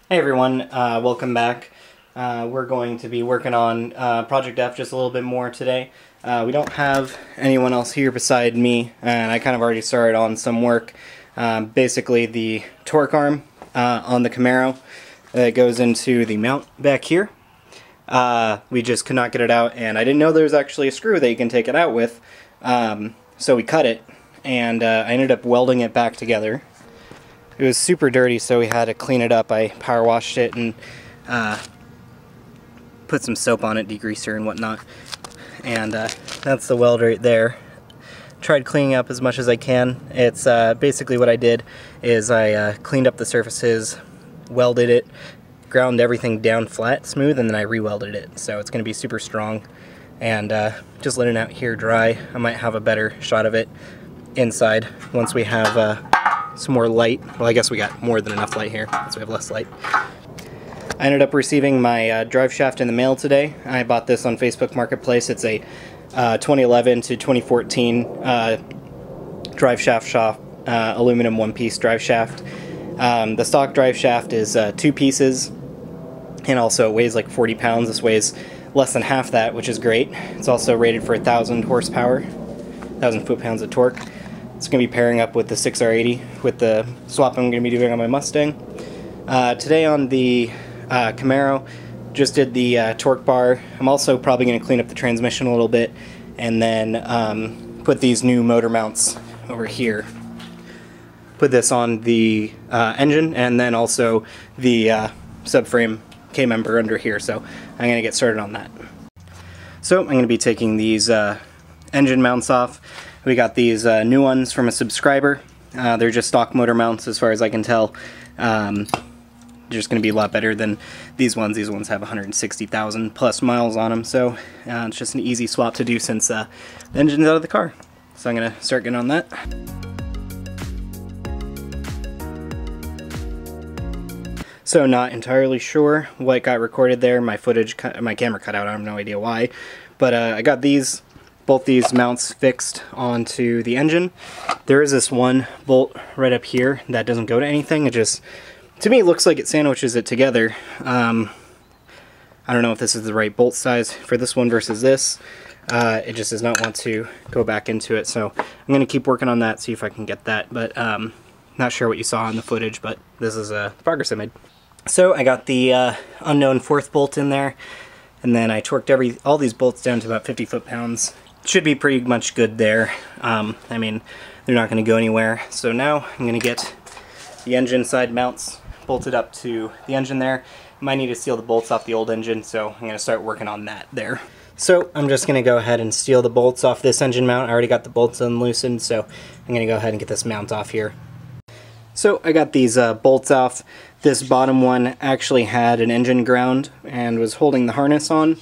Hey everyone, welcome back. We're going to be working on Project F just a little bit more today. We don't have anyone else here beside me, and I kind of already started on some work. Basically the torque arm on the Camaro that goes into the mount back here. We just could not get it out, and I didn't know there was actually a screw that you can take it out with, so we cut it, and I ended up welding it back together. It was super dirty, so we had to clean it up. I power washed it and put some soap on it, degreaser and whatnot. And that's the weld right there. Tried cleaning up as much as I can. It's basically what I did is I cleaned up the surfaces, welded it, ground everything down flat, smooth, and then I re-welded it. So it's going to be super strong. And just letting it out here dry. I might have a better shot of it inside once we have some more light. Well, I guess we got more than enough light here, so we have less light. I ended up receiving my drive shaft in the mail today. I bought this on Facebook Marketplace. It's a 2011 to 2014 drive shaft shop, aluminum one-piece drive shaft. The stock drive shaft is 2 pieces, and also it weighs like 40 pounds. This weighs less than half that, which is great. It's also rated for 1,000 horsepower, 1,000 foot-pounds of torque. It's going to be pairing up with the 6R80 with the swap I'm going to be doing on my Mustang. Today on the Camaro, just did the torque bar. I'm also probably going to clean up the transmission a little bit and then put these new motor mounts over here. Put this on the engine and then also the subframe K-member under here, so I'm going to get started on that. So I'm going to be taking these engine mounts off. We got these new ones from a subscriber. They're just stock motor mounts as far as I can tell. They're just going to be a lot better than these ones. These ones have 160,000 plus miles on them, so it's just an easy swap to do since the engine's out of the car. So I'm going to start getting on that. So not entirely sure what got recorded there. My camera cut out. I have no idea why. But I got both these mounts fixed onto the engine. There is this one bolt right up here that doesn't go to anything. It just, to me, it looks like it sandwiches it together. I don't know if this is the right bolt size for this one versus this. It just does not want to go back into it, so I'm going to keep working on that, see if I can get that. But not sure what you saw in the footage, but this is the progress I made. So I got the unknown 4th bolt in there, and then I torqued all these bolts down to about 50 foot-pounds. Should be pretty much good there. I mean, they're not going to go anywhere. So now I'm going to get the engine side mounts bolted up to the engine there. Might need to seal the bolts off the old engine, so I'm going to start working on that there. So I'm just going to go ahead and steal the bolts off this engine mount. I already got the bolts unloosened, so I'm going to go ahead and get this mount off here. So I got these bolts off. This bottom one actually had an engine ground and was holding the harness on.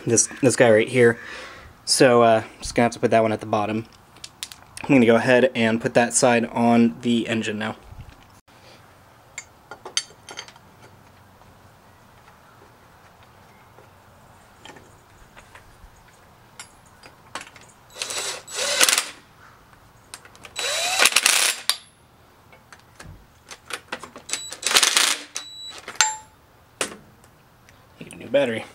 This guy right here. So just gonna have to put that one at the bottom. I'm gonna go ahead and put that side on the engine now. Need a new battery.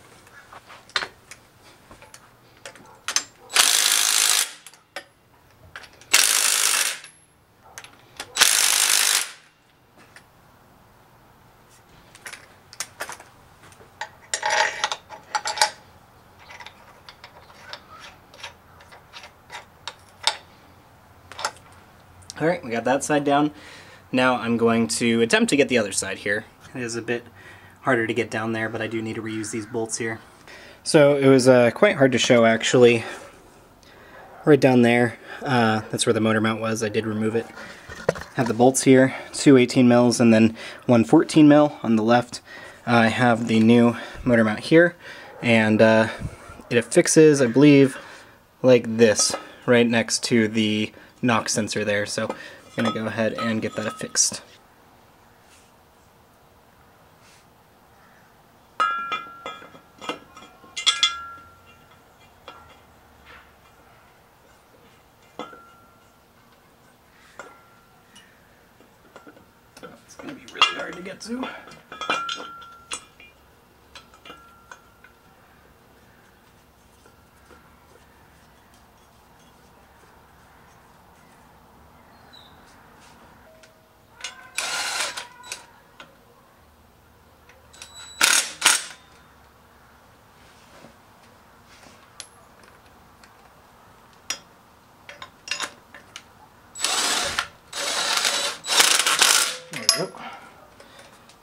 Alright, we got that side down. Now I'm going to attempt to get the other side here. It is a bit harder to get down there, but I do need to reuse these bolts here. So it was quite hard to show, actually. Right down there, that's where the motor mount was. I did remove it. Have the bolts here, 2 18 mils and then 1 14 mil on the left. I have the new motor mount here, and it affixes, I believe, like this, right next to the knock sensor there, so I'm going to go ahead and get that affixed. It's going to be really hard to get to.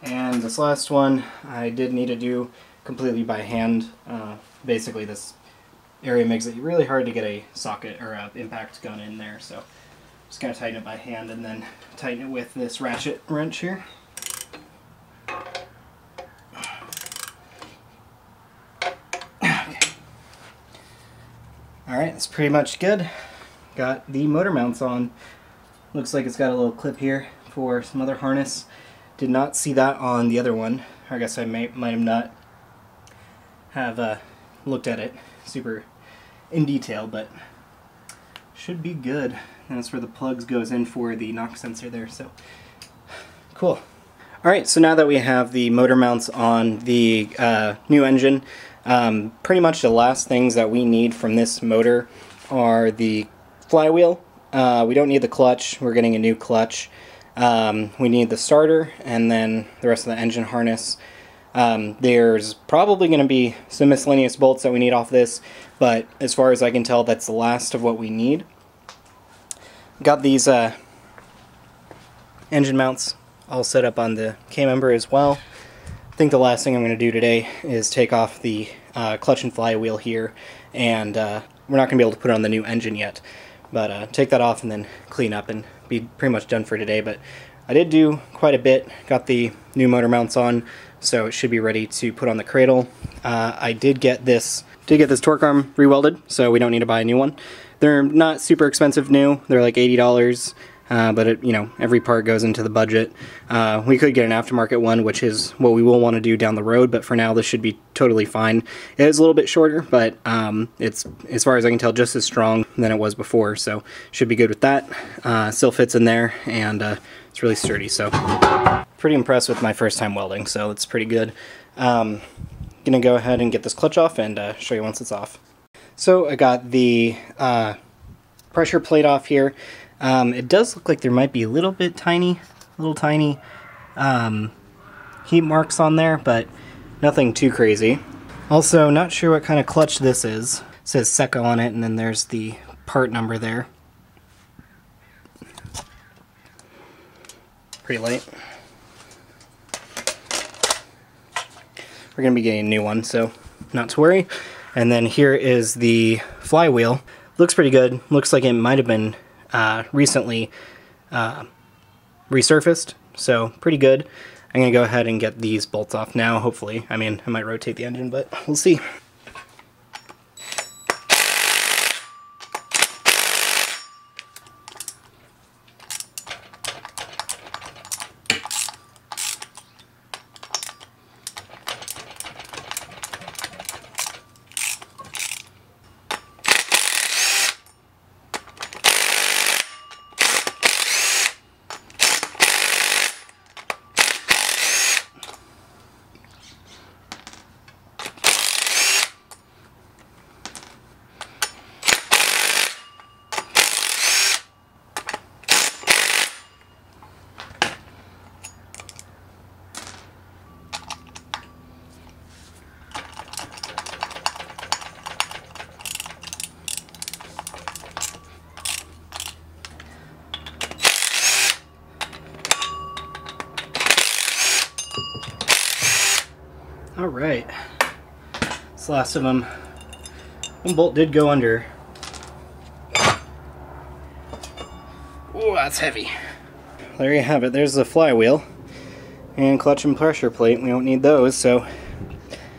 And this last one I did need to do completely by hand. Basically this area makes it really hard to get a socket or a impact gun in there, so just kind of tighten it by hand and then tighten it with this ratchet wrench here. Okay. Alright, that's pretty much good. Got the motor mounts on. Looks like it's got a little clip here for some other harness. Did not see that on the other one. I guess I might have not have looked at it super in detail, but should be good. And that's where the plugs goes in for the knock sensor there, so cool. Alright, so now that we have the motor mounts on the new engine, pretty much the last things that we need from this motor are the flywheel. We don't need the clutch, we're getting a new clutch. We need the starter and then the rest of the engine harness. There's probably going to be some miscellaneous bolts that we need off this, but as far as I can tell, that's the last of what we need. Got these engine mounts all set up on the K-member as well. I think the last thing I'm going to do today is take off the clutch and flywheel here, and we're not going to be able to put it on the new engine yet, but take that off and then clean up and be pretty much done for today. But I did do quite a bit, got the new motor mounts on, so it should be ready to put on the cradle. I did get this torque arm re-welded, so we don't need to buy a new one. They're not super expensive new, they're like $80, but it, you know, every part goes into the budget. We could get an aftermarket one, which is what we will want to do down the road, but for now this should be totally fine. It is a little bit shorter, but it's, as far as I can tell, just as strong than it was before, so should be good with that. Still fits in there, and it's really sturdy, so pretty impressed with my first time welding, so it's pretty good. Gonna go ahead and get this clutch off and show you once it's off. So I got the pressure plate off here. It does look like there might be a little tiny heat marks on there, but nothing too crazy. Also, not sure what kind of clutch this is. It says Seco on it, and then there's the part number there. Pretty light. We're going to be getting a new one, so not to worry. And then here is the flywheel. Looks pretty good. Looks like it might have been recently resurfaced, so pretty good. I'm going to go ahead and get these bolts off now, hopefully. I mean, I might rotate the engine, but we'll see. Alright, this last of them, one bolt did go under. Oh, that's heavy. There you have it, there's the flywheel and clutch and pressure plate. We don't need those, so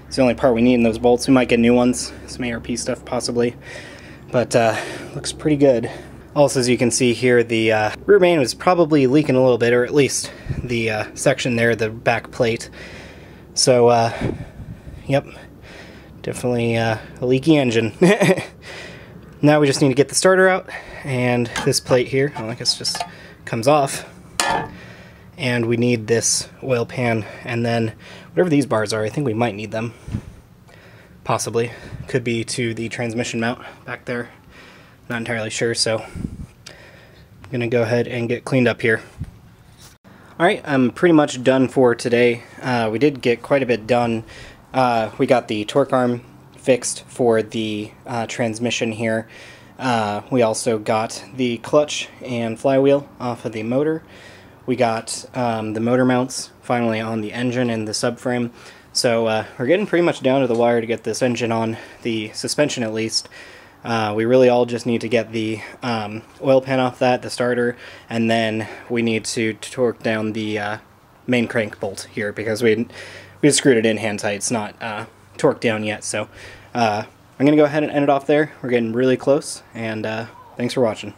it's the only part we need in those bolts. We might get new ones, some ARP stuff possibly, but looks pretty good. Also, as you can see here, the rear main was probably leaking a little bit, or at least the section there, the back plate. So, yep, definitely a leaky engine. Now we just need to get the starter out, and this plate here, well, I guess just comes off. And we need this oil pan, and then whatever these bars are, I think we might need them. Possibly. Could be to the transmission mount back there. Not entirely sure, so I'm gonna go ahead and get cleaned up here. Alright, I'm pretty much done for today. We did get quite a bit done. We got the torque arm fixed for the transmission here. We also got the clutch and flywheel off of the motor. We got the motor mounts finally on the engine and the subframe. So we're getting pretty much down to the wire to get this engine on, the suspension at least. We really all just need to get the oil pan off that, the starter, and then we need to torque down the main crank bolt here because we screwed it in hand tight. It's not torqued down yet. So I'm going to go ahead and end it off there. We're getting really close, and thanks for watching.